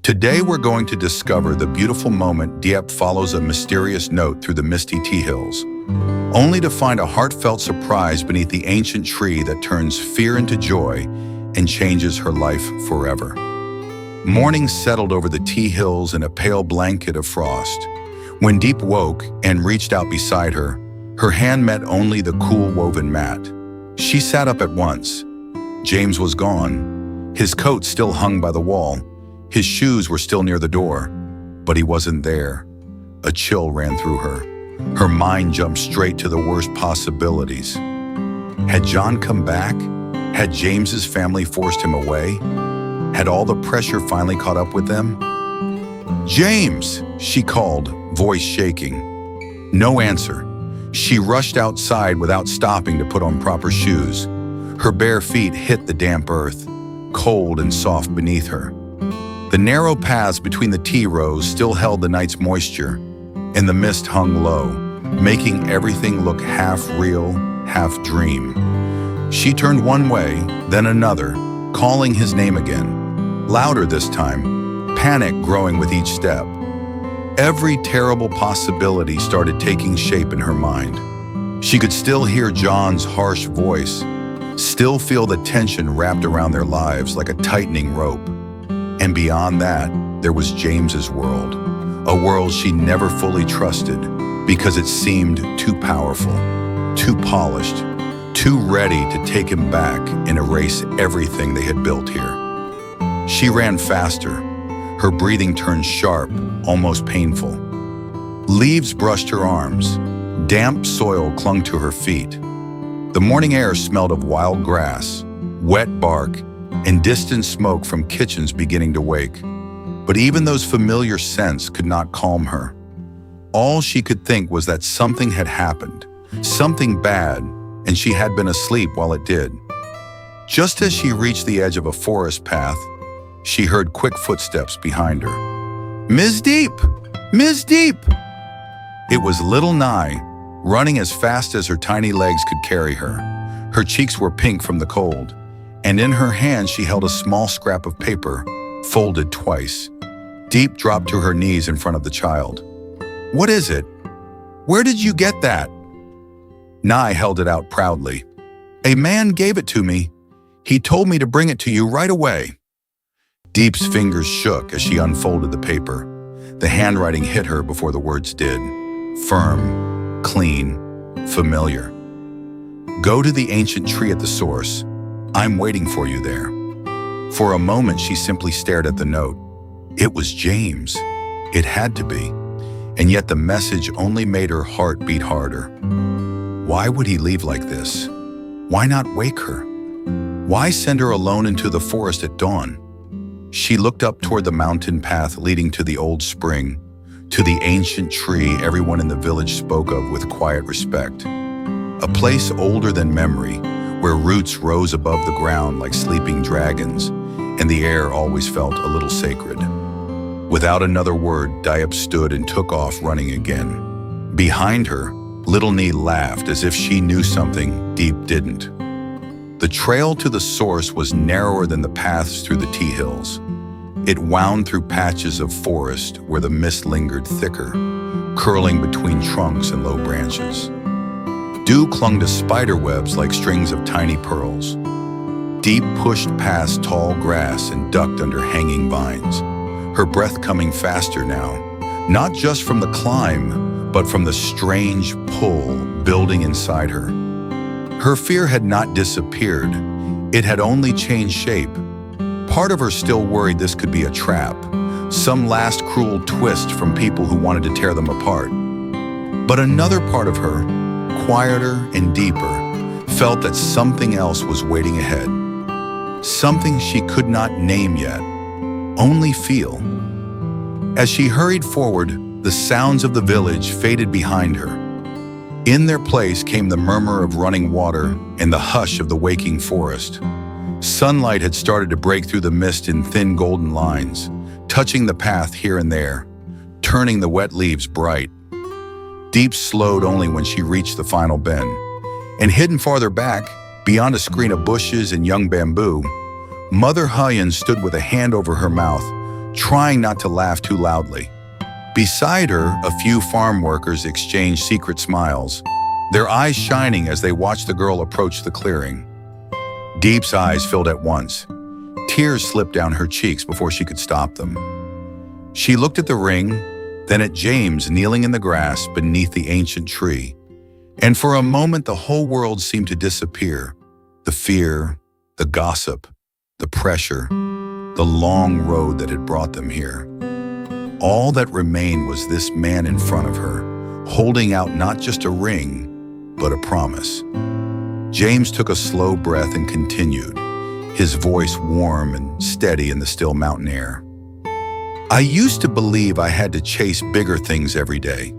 Today we're going to discover the beautiful moment Diep follows a mysterious note through the misty tea hills, only to find a heartfelt surprise beneath the ancient tree that turns fear into joy and changes her life forever. Morning settled over the tea hills in a pale blanket of frost. When Diep woke and reached out beside her, her hand met only the cool woven mat. She sat up at once. James was gone. His coat still hung by the wall. His shoes were still near the door, but he wasn't there. A chill ran through her. Her mind jumped straight to the worst possibilities. Had John come back? Had James's family forced him away? Had all the pressure finally caught up with them? "James!" she called, voice shaking. No answer. She rushed outside without stopping to put on proper shoes. Her bare feet hit the damp earth, cold and soft beneath her. The narrow paths between the tea rows still held the night's moisture, and the mist hung low, making everything look half real, half dream. She turned one way, then another, calling his name again. Louder this time, panic growing with each step. Every terrible possibility started taking shape in her mind. She could still hear John's harsh voice, still feel the tension wrapped around their lives like a tightening rope. And beyond that, there was James's world, a world she never fully trusted because it seemed too powerful, too polished, too ready to take him back and erase everything they had built here. She ran faster. Her breathing turned sharp, almost painful. Leaves brushed her arms. Damp soil clung to her feet. The morning air smelled of wild grass, wet bark, and distant smoke from kitchens beginning to wake. But even those familiar scents could not calm her. All she could think was that something had happened, something bad, and she had been asleep while it did. Just as she reached the edge of a forest path, she heard quick footsteps behind her. "Ms. Diep! Ms. Diep!" It was little Nye, running as fast as her tiny legs could carry her. Her cheeks were pink from the cold, and in her hand she held a small scrap of paper, folded twice. Diep dropped to her knees in front of the child. "What is it? Where did you get that?" Nye held it out proudly. "A man gave it to me. He told me to bring it to you right away." Diep's fingers shook as she unfolded the paper. The handwriting hit her before the words did. Firm, clean, familiar. "Go to the ancient tree at the source. I'm waiting for you there." For a moment, she simply stared at the note. It was James. It had to be. And yet the message only made her heart beat harder. Why would he leave like this? Why not wake her? Why send her alone into the forest at dawn? She looked up toward the mountain path leading to the old spring, to the ancient tree everyone in the village spoke of with quiet respect. A place older than memory, where roots rose above the ground like sleeping dragons, and the air always felt a little sacred. Without another word, Diep stood and took off running again. Behind her, little Nee laughed as if she knew something Diep didn't. The trail to the source was narrower than the paths through the tea hills. It wound through patches of forest where the mist lingered thicker, curling between trunks and low branches. Dew clung to spider webs like strings of tiny pearls. Diep pushed past tall grass and ducked under hanging vines, her breath coming faster now, not just from the climb, but from the strange pull building inside her. Her fear had not disappeared. It had only changed shape. Part of her still worried this could be a trap, some last cruel twist from people who wanted to tear them apart. But another part of her, quieter and deeper, felt that something else was waiting ahead. Something she could not name yet, only feel. As she hurried forward, the sounds of the village faded behind her. In their place came the murmur of running water and the hush of the waking forest. Sunlight had started to break through the mist in thin golden lines, touching the path here and there, turning the wet leaves bright. Diep slowed only when she reached the final bend, and hidden farther back, beyond a screen of bushes and young bamboo, Mother Huyen stood with a hand over her mouth, trying not to laugh too loudly. Beside her, a few farm workers exchanged secret smiles, their eyes shining as they watched the girl approach the clearing. Diep's eyes filled at once. Tears slipped down her cheeks before she could stop them. She looked at the ring, then at James kneeling in the grass beneath the ancient tree. And for a moment, the whole world seemed to disappear. The fear, the gossip, the pressure, the long road that had brought them here. All that remained was this man in front of her, holding out not just a ring, but a promise. James took a slow breath and continued, his voice warm and steady in the still mountain air. I used to believe I had to chase bigger things every day.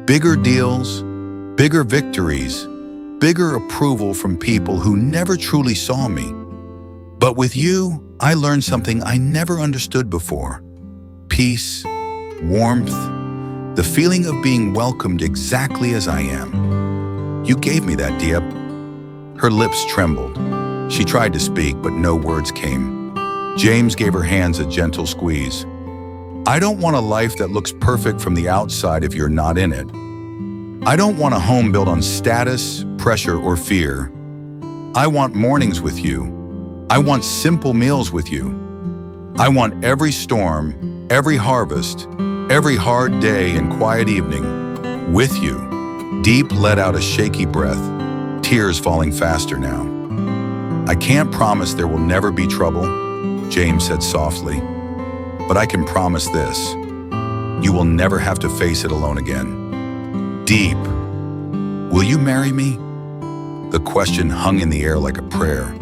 Bigger deals, bigger victories, bigger approval from people who never truly saw me. But with you, I learned something I never understood before. Peace, warmth, the feeling of being welcomed exactly as I am. You gave me that, Diep. Her lips trembled. She tried to speak, but no words came. James gave her hands a gentle squeeze. I don't want a life that looks perfect from the outside if you're not in it. I don't want a home built on status, pressure, or fear. I want mornings with you. I want simple meals with you. I want every storm, every harvest, every hard day and quiet evening with you. Diep let out a shaky breath, tears falling faster now. I can't promise there will never be trouble, James said softly, but I can promise this. You will never have to face it alone again. Diep, will you marry me? The question hung in the air like a prayer.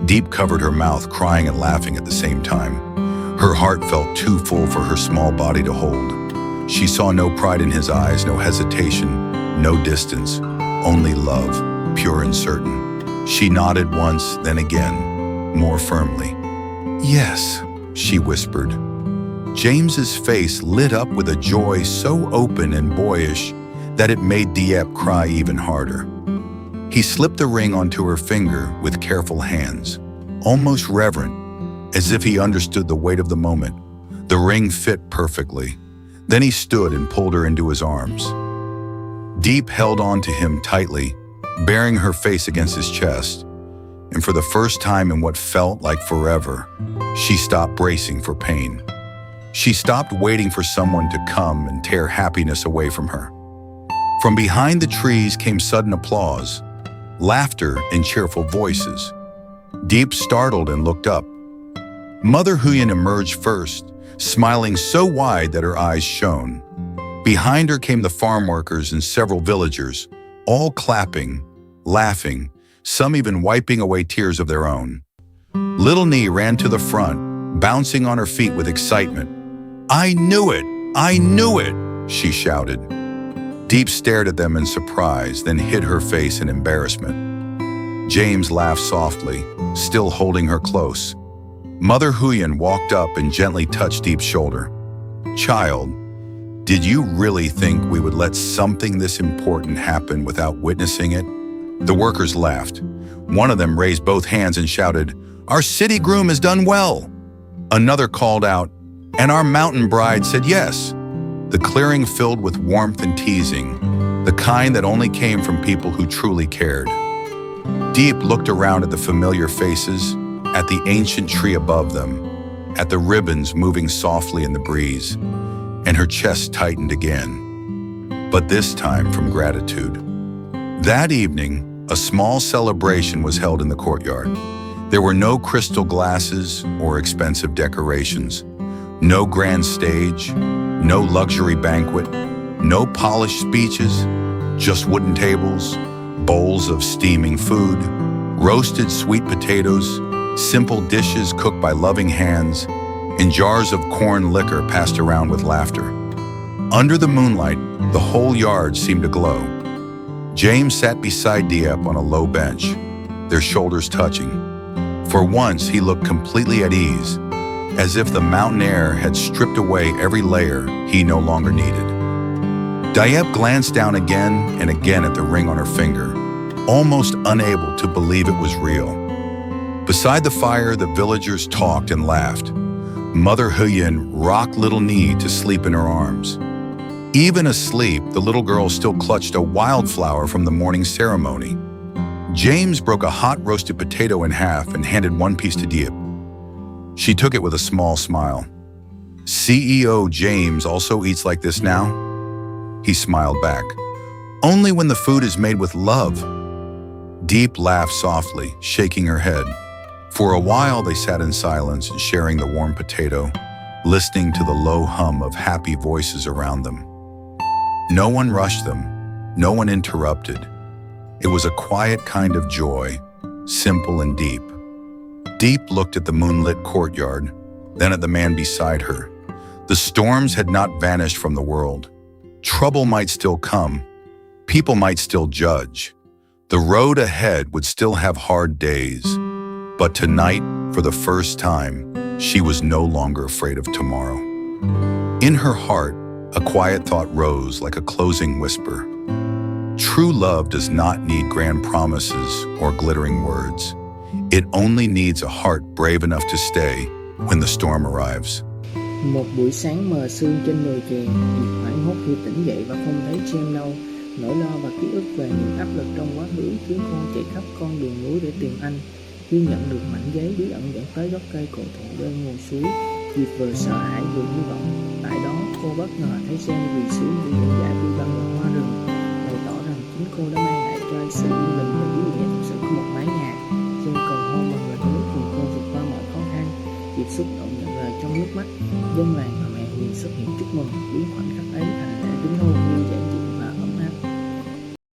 Diep covered her mouth, crying and laughing at the same time. Her heart felt too full for her small body to hold. She saw no pride in his eyes, no hesitation, no distance, only love, pure and certain. She nodded once, then again, more firmly. Yes, she whispered. James's face lit up with a joy so open and boyish that it made Diep cry even harder. He slipped the ring onto her finger with careful hands, almost reverent, as if he understood the weight of the moment. The ring fit perfectly. Then he stood and pulled her into his arms. Diep held on to him tightly, bearing her face against his chest, and for the first time in what felt like forever, she stopped bracing for pain. She stopped waiting for someone to come and tear happiness away from her. From behind the trees came sudden applause, laughter and cheerful voices. Diep startled and looked up. Mother Huyen emerged first, smiling so wide that her eyes shone. Behind her came the farm workers and several villagers, all clapping, laughing, some even wiping away tears of their own. Little Nee ran to the front, bouncing on her feet with excitement. I knew it! I knew it! She shouted. Diep stared at them in surprise, then hid her face in embarrassment. James laughed softly, still holding her close. Mother Huyen walked up and gently touched Diep's shoulder. Child, did you really think we would let something this important happen without witnessing it? The workers laughed. One of them raised both hands and shouted, Our city groom has done well. Another called out, and our mountain bride said yes. The clearing filled with warmth and teasing, the kind that only came from people who truly cared. Diep looked around at the familiar faces, at the ancient tree above them, at the ribbons moving softly in the breeze, and her chest tightened again, but this time from gratitude. That evening, a small celebration was held in the courtyard. There were no crystal glasses or expensive decorations, no grand stage, no luxury banquet, no polished speeches, just wooden tables, bowls of steaming food, roasted sweet potatoes, simple dishes cooked by loving hands, and jars of corn liquor passed around with laughter. Under the moonlight, the whole yard seemed to glow. James sat beside Diep on a low bench, their shoulders touching. For once, he looked completely at ease, as if the mountain air had stripped away every layer he no longer needed. Diep glanced down again and again at the ring on her finger, almost unable to believe it was real. Beside the fire, the villagers talked and laughed. Mother Huyen rocked little Nee to sleep in her arms. Even asleep, the little girl still clutched a wildflower from the morning ceremony. James broke a hot roasted potato in half and handed one piece to Diep. She took it with a small smile. CEO James also eats like this now? He smiled back. Only when the food is made with love. Diep laughed softly, shaking her head. For a while they sat in silence, sharing the warm potato, listening to the low hum of happy voices around them. No one rushed them, no one interrupted. It was a quiet kind of joy, simple and deep. Diep looked at the moonlit courtyard, then at the man beside her. The storms had not vanished from the world. Trouble might still come. People might still judge. The road ahead would still have hard days. But tonight, for the first time, she was no longer afraid of tomorrow. In her heart, a quiet thought rose like a closing whisper. True love does not need grand promises or glittering words. It only needs a heart brave enough to stay when the storm arrives. Một buổi sáng mờ sương trên đồi chè, Diệp hoảng hốt khi tỉnh dậy và không thấy James đâu. Nỗi lo và ký ức về những áp lực trong quá khứ khiến cô chạy khắp con đường núi để tìm anh. Khi nhận được mảnh giấy bí ẩn dẫn tới gốc cây cổ thụ bên nguồn suối, Diệp vừa sợ hãi vừa hy vọng. Tại đó, cô bất ngờ thấy James quỳ xuống để diễn giải vi văn về hoa rừng, bày tỏ rằng chính cô đã mang lại cho anh sự yên bình và ý nghĩa thực sự của một mái nhà. James cầu hôn và người hứa cùng cô vượt qua mọi khó khăn. Diệp xúc động nhận lời trong nước mắt, dân làng